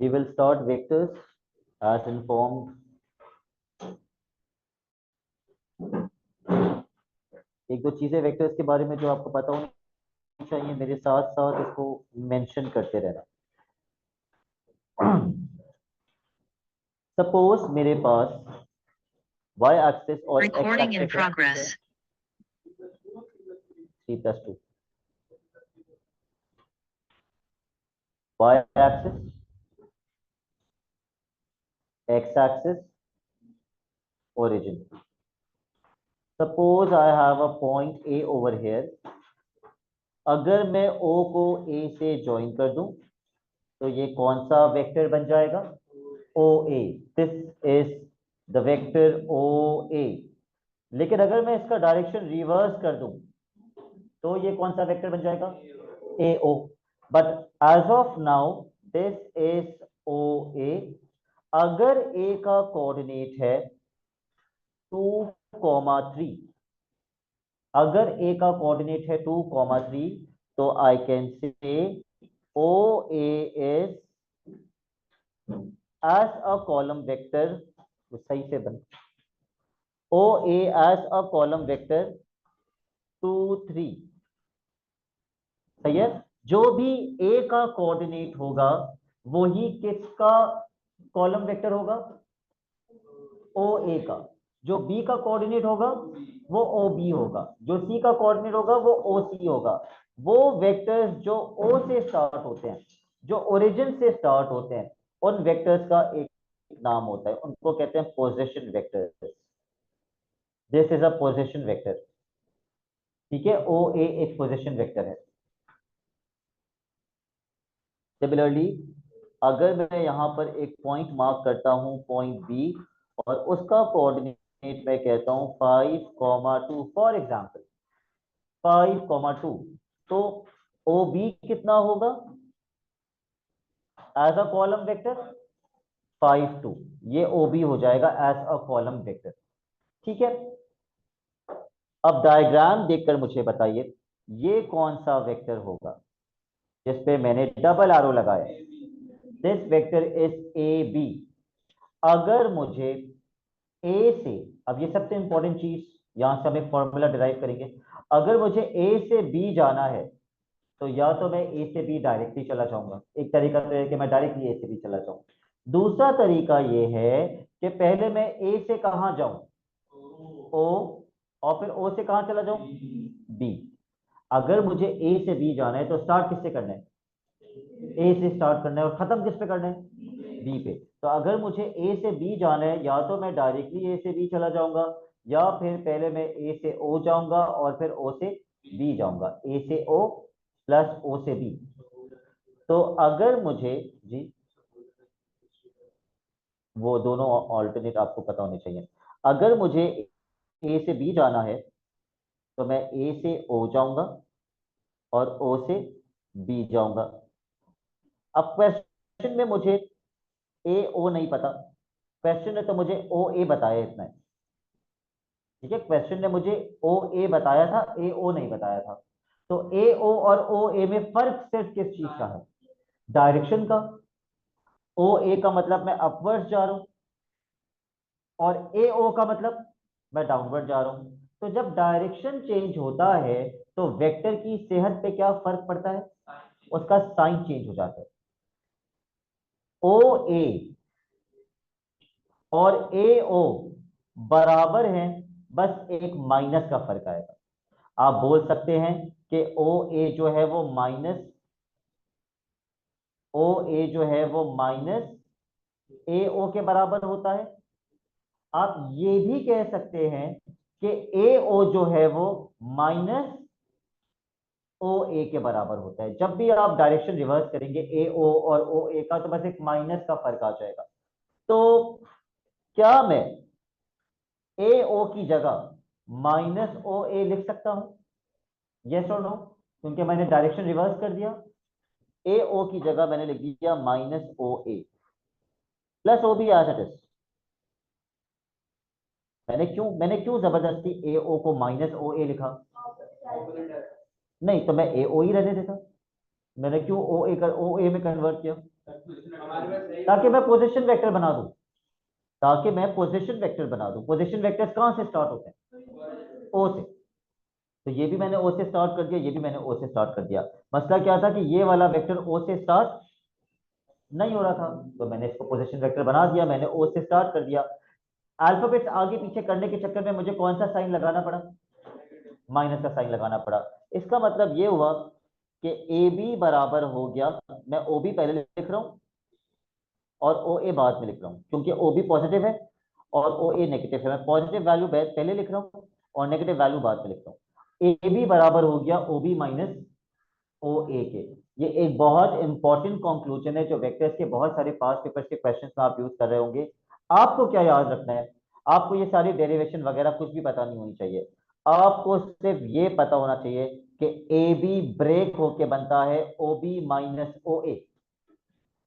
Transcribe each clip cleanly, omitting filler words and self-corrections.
We will start vectors as informed. एक दो चीजें वेक्टर्स के बारे में जो आपको पता होनी चाहिए, मेरे साथ साथ इसको मेंशन करते रहना। सपोज मेरे पास y एक्सिस और x Recording in axis progress. है 3+2, y axis, x axis, origin. Suppose I have a point A over here. अगर मैं O को A से ज्वाइन कर दूं तो ये कौन सा वेक्टर बन जाएगा? OA. This is the vector OA. लेकिन अगर मैं इसका डायरेक्शन रिवर्स कर दूं तो ये कौन सा वेक्टर बन जाएगा? AO. But as of now this is OA. अगर A का कोऑर्डिनेट है 2,3, अगर A का कोऑर्डिनेट है 2,3 तो I can say OA is as a column vector. सही से बन OA as a column vector 2, 3. सही है। जो भी A का कोऑर्डिनेट होगा वही किसका कॉलम वेक्टर होगा? OA का। जो B का कोऑर्डिनेट होगा वो OB होगा, जो C का कोऑर्डिनेट होगा वो OC होगा। वो वेक्टर्स जो O से स्टार्ट होते हैं, जो ओरिजिन से स्टार्ट होते हैं, उन वेक्टर्स का एक नाम होता है, उनको कहते हैं position vectors. This is a position vector. ठीक है, OA एक पोजीशन वेक्टर है। सिमिलरली अगर मैं यहां पर एक पॉइंट मार्क करता हूं, पॉइंट बी, और उसका कोऑर्डिनेट मैं कहता हूं 5,2, फॉर एग्जांपल 5,2, तो OB कितना होगा एज अ कॉलम वेक्टर? 5, 2। ये OB हो जाएगा एज अ कॉलम वेक्टर। ठीक है, अब डायग्राम देखकर मुझे बताइए ये कौन सा वेक्टर होगा जिसपे मैंने डबल एरो लगाया? This vector is AB. अगर मुझे A से, अब ये सबसे इंपॉर्टेंट चीज, यहां से हम एक फॉर्मूला डिराइव करेंगे। अगर मुझे A से B जाना है तो या तो मैं A से B डायरेक्टली चला जाऊंगा, एक तरीका तो है कि मैं डायरेक्टली A से B चला जाऊं। दूसरा तरीका ये है कि पहले मैं A से कहां जाऊं? O, और फिर O से कहां चला जाऊं? B। अगर मुझे A से B जाना है तो स्टार्ट किससे करना है? A से स्टार्ट करना है, और खत्म किस पे करना है? B पे। तो अगर मुझे A से B जाना है, या तो मैं डायरेक्टली A से B चला जाऊंगा, या फिर पहले मैं A से O जाऊंगा और फिर O से B जाऊंगा, A से O प्लस O से B। तो अगर मुझे, जी, वो दोनों ऑल्टरनेट आपको पता होने चाहिए। अगर मुझे A से B जाना है तो मैं A से O जाऊंगा और O से B जाऊंगा। अब क्वेश्चन में मुझे ए ओ नहीं पता, क्वेश्चन ने तो मुझे ओ ए बताया इतना है। ठीक है, क्वेश्चन ने मुझे ओ ए बताया था, ए ओ नहीं बताया था। तो ए ओ और ओ ए में फर्क सिर्फ किस चीज का है? डायरेक्शन का। ओ ए का मतलब मैं अपवर्ड जा रहा हूं, और ए ओ का मतलब मैं डाउनवर्ड जा रहा हूं। तो जब डायरेक्शन चेंज होता है तो वेक्टर की सेहत पे क्या फर्क पड़ता है? उसका साइन चेंज हो जाता है। ओ ए और ए ओ बराबर हैं, बस एक माइनस का फर्क आएगा। आप बोल सकते हैं कि ओ ए जो है वो माइनस, ओ ए जो है वो माइनस ए ओ के बराबर होता है। आप ये भी कह सकते हैं कि ए ओ जो है वो माइनस ओ ए के बराबर होता है। जब भी आप डायरेक्शन रिवर्स करेंगे ए ओ और ओ ए का, तो बस एक माइनस का फर्क आ जाएगा। तो क्या मैं ए ओ की जगह माइनस ओ ए लिख सकता हूं? यस और नो? क्योंकि मैंने डायरेक्शन रिवर्स कर दिया। ए ओ की जगह मैंने लिख दिया minus O A plus O B as it is. मैंने क्यों जबरदस्ती ए ओ को माइनस ओ ए लिखा? नहीं तो मैं ए ओ ही रहने देता। मैंने क्यों ओ ए में कन्वर्ट किया? ताकि मैं पोजीशन वेक्टर बना दूं, ताकि मैं पोजीशन वेक्टर बना दूं। पोजीशन वेक्टर्स कहां से स्टार्ट होते हैं? ओ से। तो ये भी मैंने ओ से स्टार्ट कर दिया, ये भी मैंने ओ से स्टार्ट कर दिया। मसला क्या था कि ये वाला वेक्टर ओ से स्टार्ट नहीं हो रहा था, तो मैंने इसको पोजीशन वेक्टर बना दिया, मैंने ओ से स्टार्ट कर दिया। अल्फाबेट्स आगे पीछे करने के चक्कर में मुझे कौन सा साइन लगाना पड़ा? माइनस का साइन लगाना पड़ा। इसका मतलब ये हुआ कि ए बी बराबर हो गया, मैं ओ बी पहले लिख रहा हूं और ओ ए बाद में लिख रहा हूं, क्योंकि ओ बी पॉजिटिव है और ओ ए नेगेटिव है। मैं पॉजिटिव वैल्यू पहले लिख रहा हूं और नेगेटिव वैल्यू बाद में लिख रहा हूं। ए बी बराबर हो गया ओ बी माइनस ओ ए के। ये एक बहुत इंपॉर्टेंट कंक्लूजन है जो वेक्टर्स के बहुत सारे पास्ट पेपर्स के क्वेश्चंस में आप यूज कर रहे होंगे। आपको क्या याद रखना है? आपको ये सारी डेरिवेशन वगैरह कुछ भी पता नहीं होनी चाहिए। आपको सिर्फ ये पता होना चाहिए कि ए बी ब्रेक होके बनता है O B minus O A.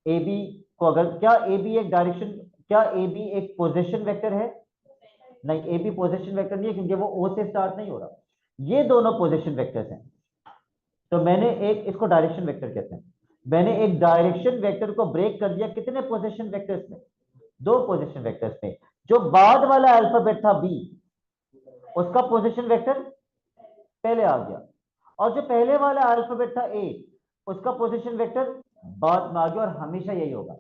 A B को अगर, क्या ए बी एक डायरेक्शन, क्या ए बी एक पोजीशन वेक्टर है? नहीं, ए बी पोजीशन वेक्टर नहीं है, क्योंकि वो ओ से स्टार्ट नहीं हो रहा। ये दोनों पोजीशन वेक्टर्स हैं। तो मैंने एक, इसको डायरेक्शन वेक्टर कहते हैं, मैंने एक डायरेक्शन वेक्टर को ब्रेक कर दिया कितने पोजीशन वेक्टर्स में? दो पोजीशन वेक्टर्स में। जो बाद वाला अल्फाबेट था बी, उसका पोजीशन वेक्टर पहले आ गया, और जो पहले वाला अल्फाबेट था ए, उसका पोजीशन वेक्टर बाद में आ गया। और हमेशा यही होगा,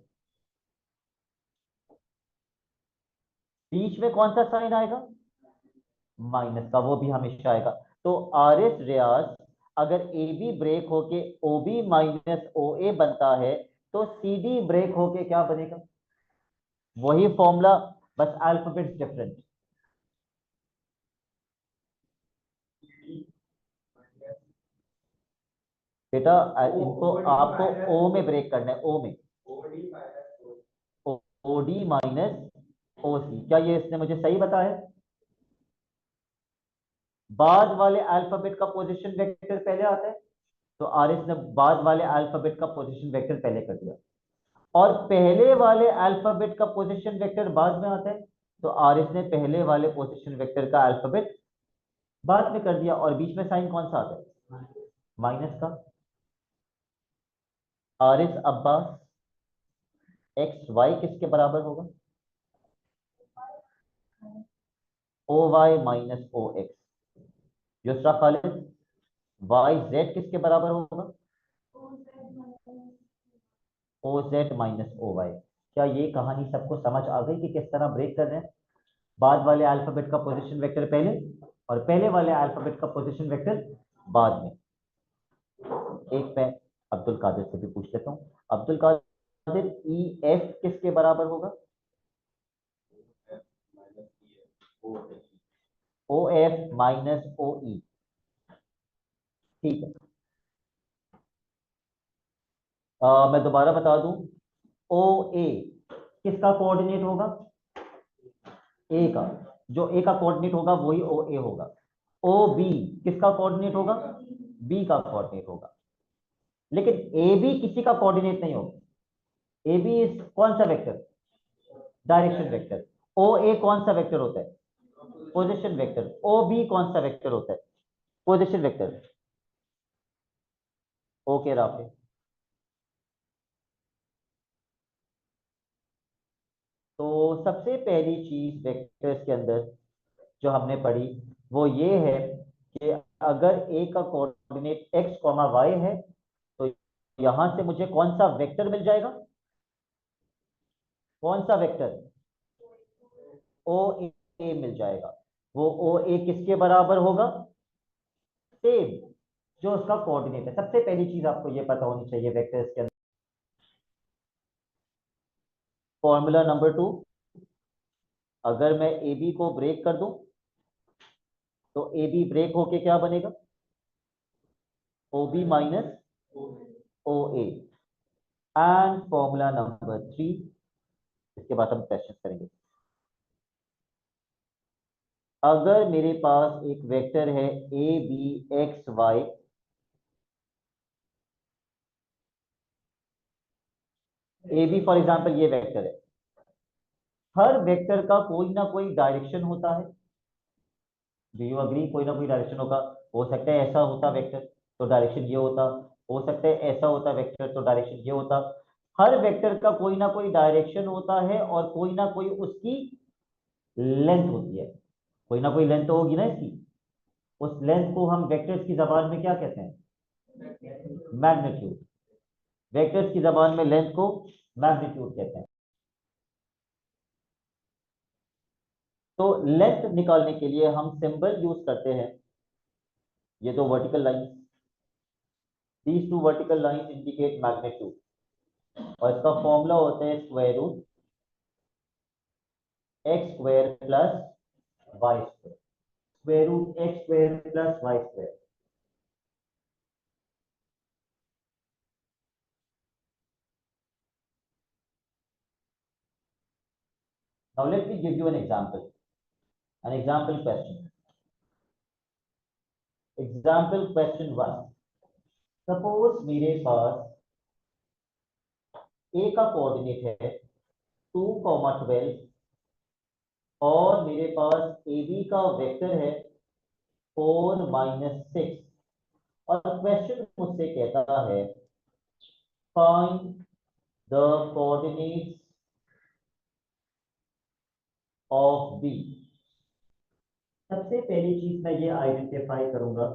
बीच में कौन सा साइन आएगा? माइनस का, वो भी हमेशा आएगा। तो आर एस रियाज, अगर ए बी ब्रेक होके ओ बी माइनस ओ ए बनता है, तो सी डी ब्रेक होके क्या बनेगा? वही फॉर्मूला, बस अल्फाबेट्स डिफरेंट। बेटा इनको आपको ओ में ब्रेक करना है, ओ में। ओ डी माइनस ओ सी, क्या ये इसने मुझे सही बताया? बाद वाले अल्फाबेट का पोजीशन वेक्टर पहले आता है, तो आर एस ने बाद वाले अल्फाबेट का पोजीशन वेक्टर पहले कर दिया। और पहले वाले अल्फाबेट का पोजीशन वेक्टर बाद में आता है, तो आर एस ने पहले वाले पोजीशन वेक्टर का अल्फाबेट बाद में कर दिया। और बीच में साइन कौन सा आता है? माइनस का। R S Abbas, X Y किसके बराबर होगा? O Y minus O X. Yusra Khalid, Y Z किसके बराबर होगा? O Z minus O Y. क्या ये कहानी सबको समझ आ गई कि किस तरह ब्रेक कर रहे हैं? बाद वाले अल्फाबेट का पोजीशन वेक्टर पहले और पहले वाले अल्फाबेट का पोजीशन वेक्टर बाद में। एक मैं अब्दुल कादिर से भी पूछ लेता हूँ। अब्दुल कादिर, ई एफ किसके बराबर होगा? ओ एफ माइनस ओ ई। ठीक है। मैं दोबारा बता दूं, ओ ए किसका कोऑर्डिनेट होगा? ए का। जो ए का कोऑर्डिनेट होगा वही ओ ए होगा। ओ बी किसका कोऑर्डिनेट होगा? बी का कोऑर्डिनेट होगा। लेकिन ए बी किसी का कोऑर्डिनेट नहीं होगा। ए बी इज कौन सा vector? Direction vector. O A कौन सा वेक्टर होता है? Position vector. ओ बी कौन सा वेक्टर होता है? Position vector. Okay Rafe. तो सबसे पहली चीज वेक्टर्स के अंदर जो हमने पढ़ी वो ये है कि अगर ए का कोऑर्डिनेट एक्स कॉमा वाई है, तो यहां से मुझे कौन सा वेक्टर मिल जाएगा? कौन सा वेक्टर? ओ ए मिल जाएगा। वो ओ ए किसके बराबर होगा? सेम, जो उसका कोऑर्डिनेट है। सबसे पहली चीज आपको ये पता होनी चाहिए वेक्टर्स के अंदर। फॉर्मूला नंबर 2, अगर मैं ए बी को ब्रेक कर दूं, तो ए बी ब्रेक होके क्या बनेगा? O B minus O A. And formula number 3, इसके बाद हम क्वेश्चन करेंगे। अगर मेरे पास एक वेक्टर है A B x y, A B for example ये वेक्टर है, हर वेक्टर का कोई ना कोई डायरेक्शन होता है। Do you agree? कोई ना कोई डायरेक्शन होगा। हो सकता है ऐसा होता वेक्टर, तो डायरेक्शन ये होता। हो सकता है ऐसा होता वेक्टर तो डायरेक्शन ये होता। हर वेक्टर का कोई ना कोई डायरेक्शन होता है और कोई ना कोई उसकी लेंथ होती है। कोई ना कोई लेंथ तो होगी ना इसकी। उस लेंथ को हम वेक्टर्स की जबान में क्या कहते हैं? मैग्नीट्यूड। वेक्टर्स की जबान में लेंथ को मैग्नीट्यूड कहते हैं। तो लेंथ निकालने के लिए हम सिंबल यूज करते हैं। ये दो vertical line, these two vertical lines indicate magnitude. और इसका फॉर्मूला होता है square root x square plus y square. Square root x square plus y square. Now let me give you an example. An example question. Example question 1. Suppose मेरे पास A का coordinate है 2, 12 और मेरे पास AB का vector है 4, -6 और question मुझसे कहता है find the coordinates of B। सबसे पहली चीज मैं ये आइडेंटिफाई करूंगा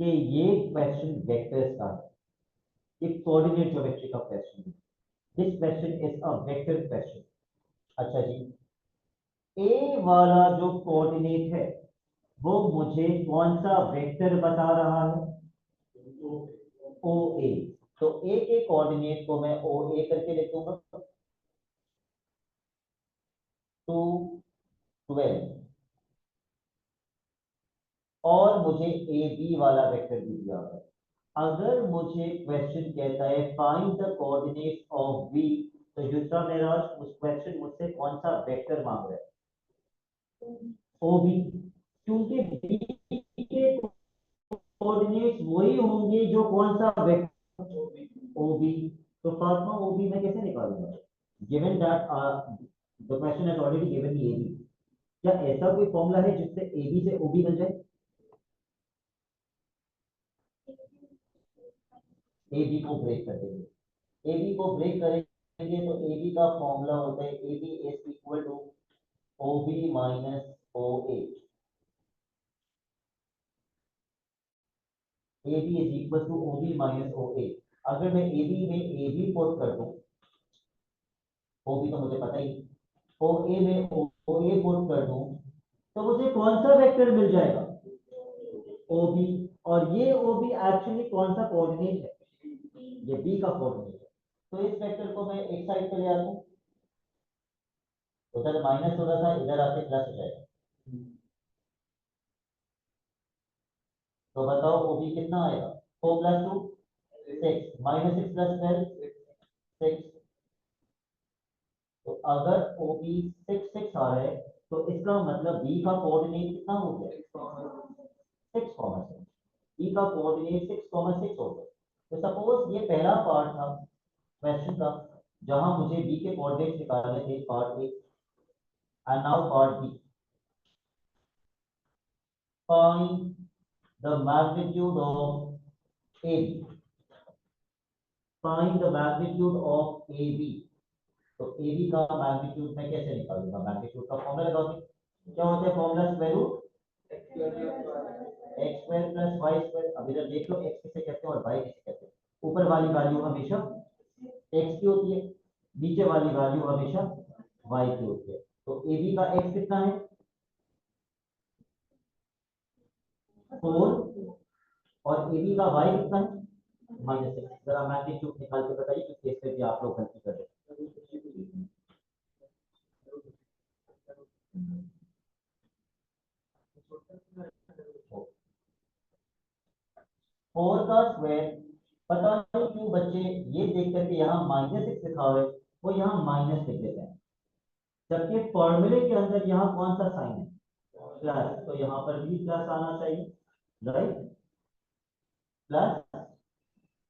कि ये क्वेश्चन वेक्टर्स का है। ये कोऑर्डिनेट ज्योमेट्री का क्वेश्चन है। This question is a vector question. अच्छा जी, ए वाला जो कोऑर्डिनेट है वो मुझे कौन सा वेक्टर बता रहा है? ओ ए। तो ए के कोऑर्डिनेट को मैं ओ ए करके लिख दूंगा। 2, 12 और मुझे ए बी वाला वेक्टर भी दिया है। अगर मुझे क्वेश्चन कहता है find the coordinates of B, तो युद्रा मेराज उस क्वेश्चन मुझसे कौन सा वेक्टर मांग रहा है? O B. क्योंकि बी के कोऑर्डिनेट्स वही होंगे जो कौन सा वेक्टर ओ बी। तो फातिमा ओ बी मैं कैसे निकालूंगा? Given that the question has already given me A B. क्या ऐसा कोई फॉर्मूला है जिससे ए बी से ओ बी मिल जाए? ए बी को ब्रेक कर देंगे। ए बी को ब्रेक करेंगे तो ए बी का फॉर्मूला होता है A B is equal to O B minus O A. A B is equal to O B minus O A. अगर मैं ए बी में ए बी पुट कर दूं, ओ बी तो मुझे पता ही, ओ ए में ओ ए पुट कर दूं तो मुझे कौन सा वेक्टर मिल जाएगा? O B. और ये ओ बी एक्चुअली कौन सा कोऑर्डिनेट है? ये बी का कोऑर्डिनेट है। तो इस वेक्टर को मैं एक साइड पे ले आता हूं। उधर माइनस हो रहा था, इधर आके प्लस हो जाएगा। तो बताओ ओ बी कितना आएगा? 4 + 2 6, -6 + 12 6। तो अगर ओ बी 6 आ रहा है तो इसका मतलब बी का कोऑर्डिनेट कितना हो गया? 6, बी का कोऑर्डिनेट 6, 6 हो गया। तो सपोज ये पहला पार्ट था क्वेश्चन का जहां मुझे बी के कोऑर्डिनेट निकालने थे, part A. And now part B, find the magnitude of A B. Find the magnitude of A B. तो ए बी का मैग्नीट्यूड मैं कैसे निकालूंगा? मैग्नीट्यूड का फॉर्मूला लगाओगे। क्या होता है formula? Square root x square plus y square. अब इधर देख लो एक्स किसे कहते हैं और वाई किसे कहते हैं। ऊपर वाली वैल्यू हमेशा एक्स की होती है, नीचे वाली वैल्यू हमेशा वाई की होती है। तो ए बी का एक्स कितना है? 4। और ए बी का वाई कितना है? -6। जरा मैग्नीट्यूड निकाल के बताइए किस केस में भी आप लोग गलती कर रहे हैं। 4 का स्क्वायर। पता नहीं क्यों बच्चे ये देख करके यहाँ -6 लिखा हुआ है, वो यहाँ माइनस लिख देते हैं, जबकि फॉर्मूले के अंदर यहाँ कौन सा साइन है? प्लस। तो यहाँ पर भी प्लस आना चाहिए, राइट? प्लस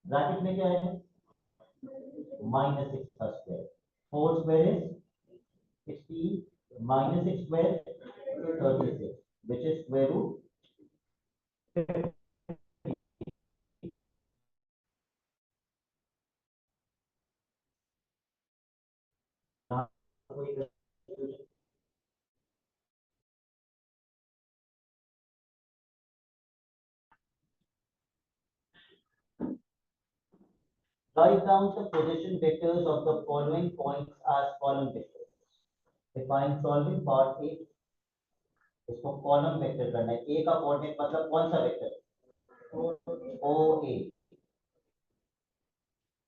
ब्रैकेट में क्या है? -6 का square. 4 square is 16, -6 square 36, which is square root Write down the position vectors of the following points as column vectors. Define solving part A. इसको कॉलम वेक्टर करना है। ए का कोऑर्डिनेट मतलब कौन सा vector? O A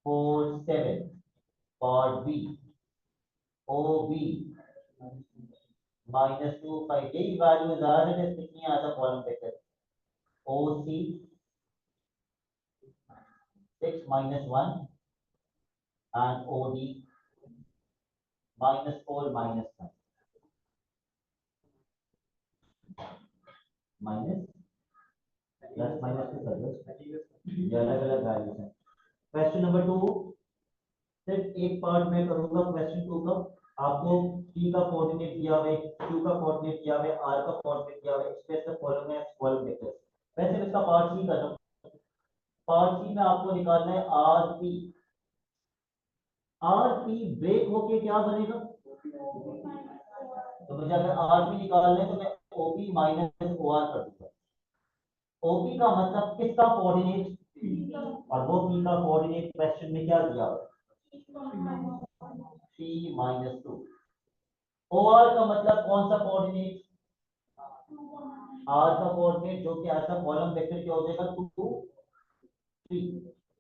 4 7। Part B O B -2 5। यही values आ रहे थे कितनी आता column vector? O C 6 -1 and O D -4 -9 minus plus minus two कर दो, ये अलग अलग वैल्यूज हैं। क्वेश्चन नंबर 2 सिर्फ एक पार्ट में करूंगा। क्वेश्चन 2 का आपको p का कोऑर्डिनेट दिया हुआ है, q का कोऑर्डिनेट दिया हुआ है, r का कोऑर्डिनेट दिया हुआ है, स्पेस का कॉलम है, कॉलम वेक्टर। वैसे इसका पार्ट सी कर रहा हूं। पार्ट सी में आपको निकालना है rp। rp ब्रेक होके क्या बनेगा? तो मुझे अगर rp निकालना है तो मैं op माइनस or कर दूंगा। OP का मतलब किसका कोऑर्डिनेट? और वो P का कोऑर्डिनेट क्वेश्चन में क्या दिया हुआ है? 3 -2। OR का मतलब कौन सा कोऑर्डिनेट? R का कोऑर्डिनेट जो कि ऐसा कॉलम वेक्टर क्या हो जाएगा? 2 3।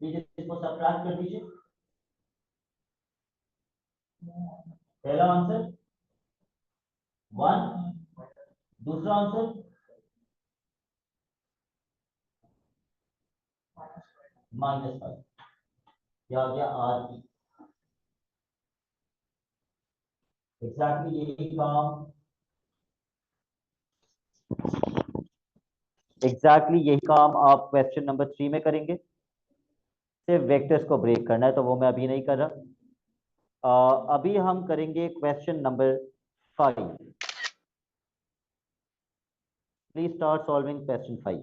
प्लीज इसको सब्ट्रैक्ट कर दीजिए। पहला आंसर 1, दूसरा आंसर -5। क्या आ गया? RP। एग्जैक्टली यही काम आप क्वेश्चन नंबर 3 में करेंगे। सिर्फ वेक्टर्स को ब्रेक करना है, तो वो मैं अभी नहीं कर रहा। अभी हम करेंगे question number 5। Please start solving question 5।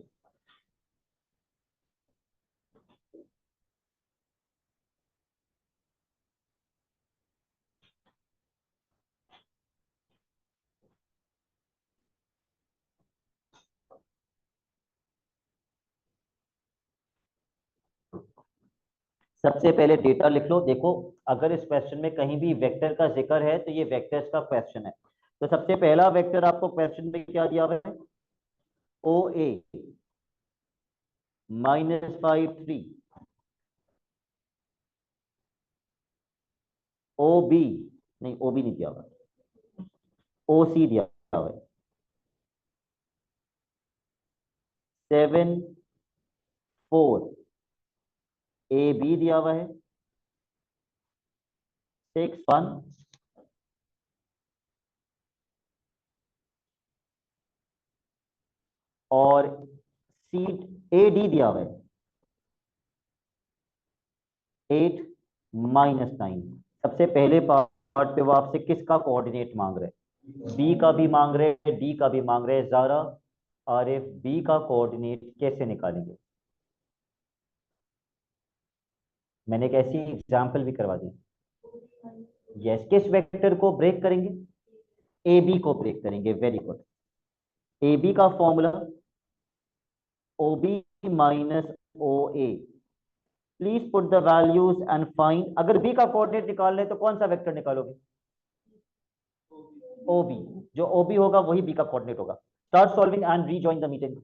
सबसे पहले डेटा लिख लो। देखो, अगर इस क्वेश्चन में कहीं भी वेक्टर का जिक्र है तो ये वेक्टर्स का क्वेश्चन है। तो सबसे पहला वेक्टर आपको क्वेश्चन में क्या दिया हुआ है? ओ ए -5 3। ओ बी नहीं, ओ बी नहीं दिया हुआ, ओ सी दिया हुआ है। 7 4। ए बी दिया हुआ है 6 1। और सी ए डी दिया हुआ है 8 -9। सबसे पहले पार्ट पे वो आपसे किसका कोऑर्डिनेट मांग रहे हैं? बी का भी मांग रहे हैं, डी का भी मांग रहे हैं। ज़ारा आरिफ, बी का कोऑर्डिनेट कैसे निकालेंगे? मैंने एक ऐसी एग्जांपल भी करवा दी। यस, किस वेक्टर को ब्रेक करेंगे? ए बी को ब्रेक करेंगे। Very good. ए बी का formula O B -O A. Please put the values and find. अगर बी का कोऑर्डिनेट निकालना है तो कौन सा वेक्टर निकालोगे? O B. जो ओ बी होगा वही बी का कोऑर्डिनेट होगा। Start solving and rejoin the meeting.